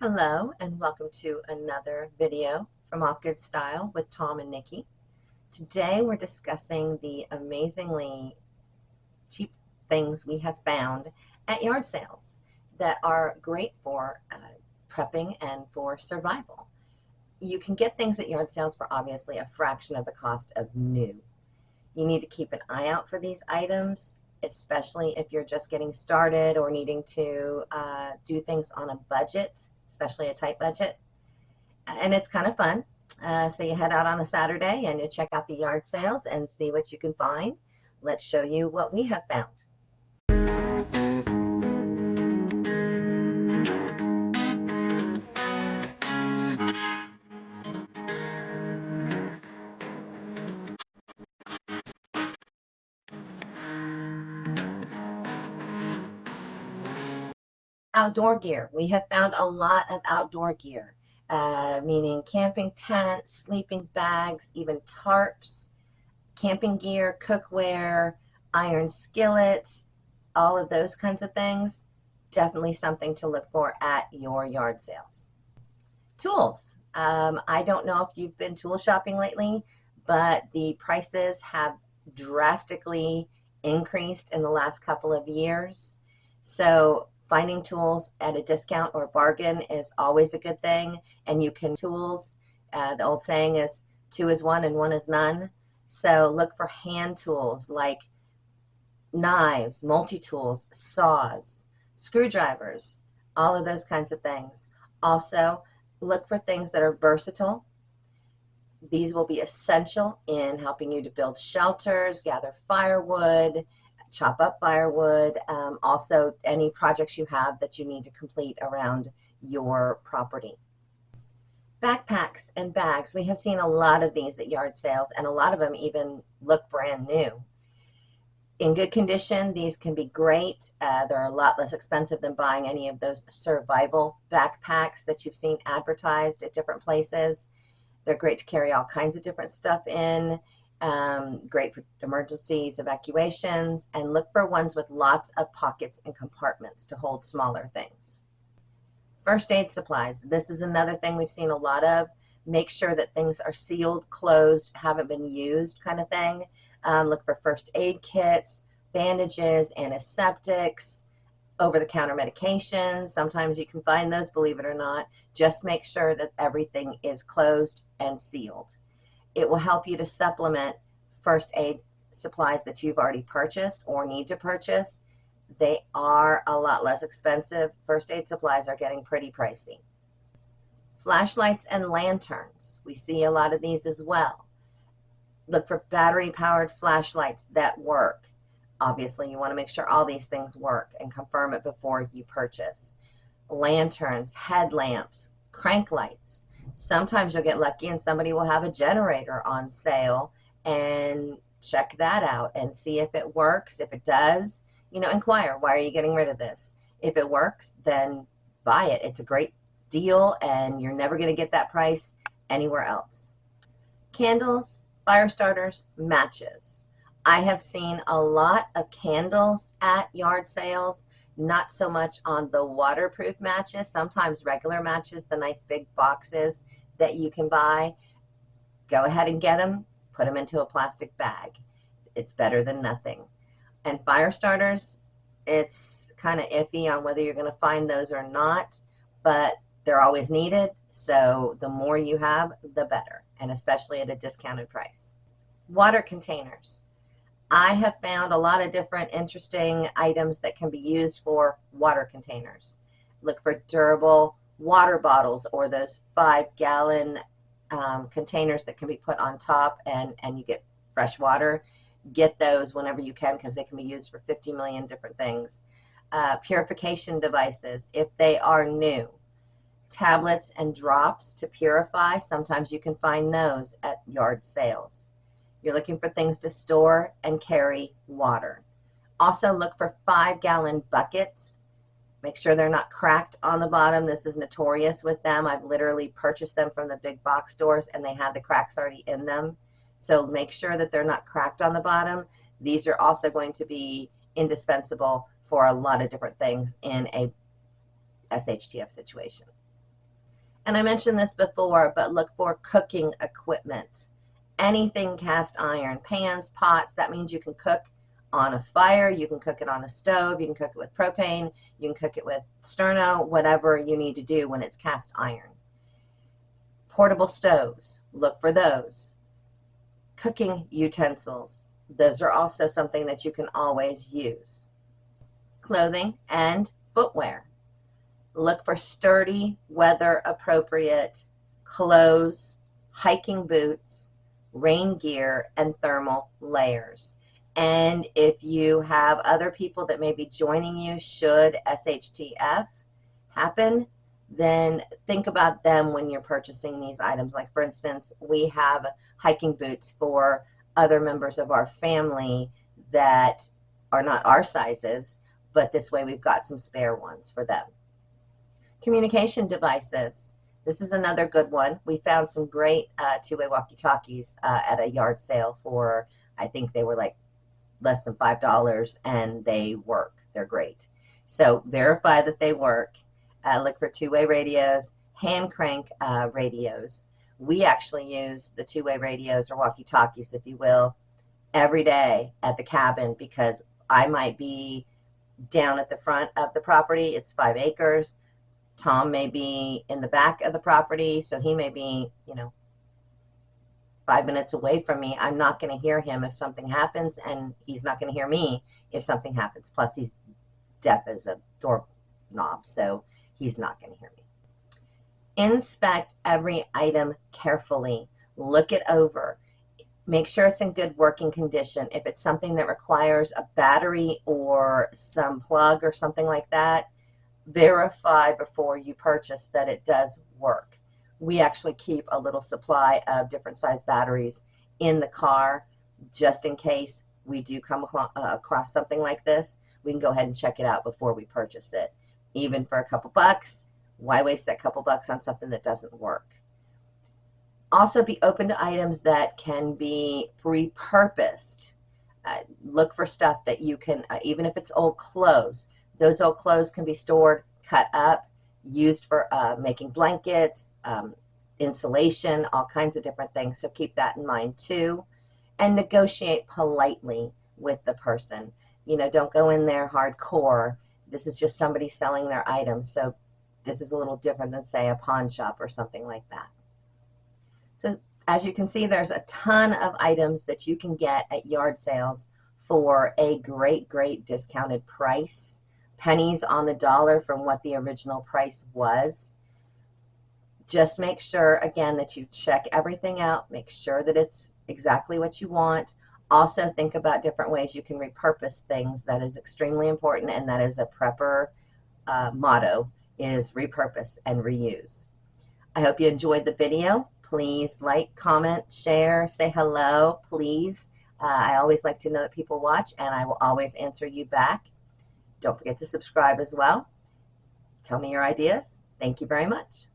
Hello and welcome to another video from Offgrid Style with Tom and Nikki. Today we're discussing the amazingly cheap things we have found at yard sales that are great for prepping and for survival. You can get things at yard sales for obviously a fraction of the cost of new. You need to keep an eye out for these items, especially if you're just getting started or needing to do things on a budget, especially a tight budget. And it's kind of fun. So you head out on a Saturday and you check out the yard sales and see what you can find. Let's show you what we have found. Outdoor gear. We have found a lot of outdoor gear, meaning camping tents, sleeping bags, even tarps, camping gear, cookware, iron skillets, all of those kinds of things. Definitely something to look for at your yard sales. Tools. I don't know if you've been tool shopping lately, but the prices have drastically increased in the last couple of years. So finding tools at a discount or bargain is always a good thing. And you can tools, the old saying is two is one and one is none. So look for hand tools like knives, multi-tools, saws, screwdrivers, all of those kinds of things. Also, look for things that are versatile. These will be essential in helping you to build shelters, gather firewood, chop up firewood, also any projects you have that you need to complete around your property. Backpacks and bags. We have seen a lot of these at yard sales, and a lot of them even look brand new. In good condition, these can be great. They're a lot less expensive than buying any of those survival backpacks that you've seen advertised at different places. They're great to carry all kinds of different stuff in, great for emergencies, evacuations, and look for ones with lots of pockets and compartments to hold smaller things. First aid supplies. This is another thing we've seen a lot of. Make sure that things are sealed, closed, haven't been used kind of thing. Look for first aid kits, bandages, antiseptics, over-the-counter medications. Sometimes you can find those, believe it or not. Just make sure that everything is closed and sealed. It will help you to supplement first aid supplies that you've already purchased or need to purchase. They are a lot less expensive. First aid supplies are getting pretty pricey. Flashlights and lanterns. We see a lot of these as well. Look for battery-powered flashlights that work. Obviously, you want to make sure all these things work and confirm it before you purchase. Lanterns, headlamps, crank lights. Sometimes you'll get lucky and somebody will have a generator on sale, and check that out and see if it works. If it does, inquire, why are you getting rid of this? If it works, then buy it. It's a great deal and you're never going to get that price anywhere else. Candles, fire starters, matches. I have seen a lot of candles at yard sales, not so much on the waterproof matches, sometimes regular matches, the nice big boxes that you can buy. Go ahead and get them, put them into a plastic bag. It's better than nothing. And fire starters, it's kind of iffy on whether you're going to find those or not, but they're always needed. So the more you have, the better, and especially at a discounted price. Water containers. I have found a lot of different interesting items that can be used for water containers. Look for durable water bottles or those 5-gallon containers that can be put on top and you get fresh water. Get those whenever you can because they can be used for 50 million different things. Purification devices, if they are new. Tablets and drops to purify. Sometimes you can find those at yard sales. You're looking for things to store and carry water. Also look for 5-gallon buckets. Make sure they're not cracked on the bottom. This is notorious with them. I've literally purchased them from the big box stores and they had the cracks already in them. So make sure that they're not cracked on the bottom. These are also going to be indispensable for a lot of different things in a SHTF situation. And I mentioned this before, but look for cooking equipment. Anything cast iron, pans, pots, that means you can cook on a fire, you can cook it on a stove, you can cook it with propane, you can cook it with sterno, whatever you need to do when it's cast iron. Portable stoves, look for those. Cooking utensils, those are also something that you can always use. Clothing and footwear. Look for sturdy, weather-appropriate clothes, hiking boots, rain gear, and thermal layers. And if you have other people that may be joining you should shtf happen, then think about them when you're purchasing these items. Like, for instance, we have hiking boots for other members of our family that are not our sizes, but this way we've got some spare ones for them. Communication devices. This is another good one. We found some great two-way walkie-talkies at a yard sale for, I think they were like less than $5, and they work. They're great. So verify that they work. Look for two-way radios, hand crank radios. We actually use the two-way radios, or walkie-talkies, if you will, every day at the cabin, because I might be down at the front of the property. It's 5 acres. Tom may be in the back of the property, so he may be, 5 minutes away from me. I'm not going to hear him if something happens, and he's not going to hear me if something happens. Plus, he's deaf as a doorknob, so he's not going to hear me. Inspect every item carefully. Look it over. Make sure it's in good working condition. If it's something that requires a battery or some plug or something like that, verify before you purchase that it does work. We actually keep a little supply of different size batteries in the car just in case we do come across something like this. We can go ahead and check it out before we purchase it. Even for a couple bucks, why waste that couple bucks on something that doesn't work? Also, be open to items that can be repurposed. Look for stuff that you can, even if it's old clothes, those old clothes can be stored, cut up, used for making blankets, insulation, all kinds of different things. So keep that in mind too. And negotiate politely with the person. Don't go in there hardcore. This is just somebody selling their items. So this is a little different than, say, a pawn shop or something like that. So as you can see, there's a ton of items that you can get at yard sales for a great, great discounted price. Pennies on the dollar from what the original price was. Just make sure, again, that you check everything out. Make sure that it's exactly what you want. Also, think about different ways you can repurpose things. That is extremely important, and that is a prepper motto, is repurpose and reuse. I hope you enjoyed the video. Please like, comment, share, say hello, please. I always like to know that people watch, and I will always answer you back. Don't forget to subscribe as well. Tell me your ideas. Thank you very much.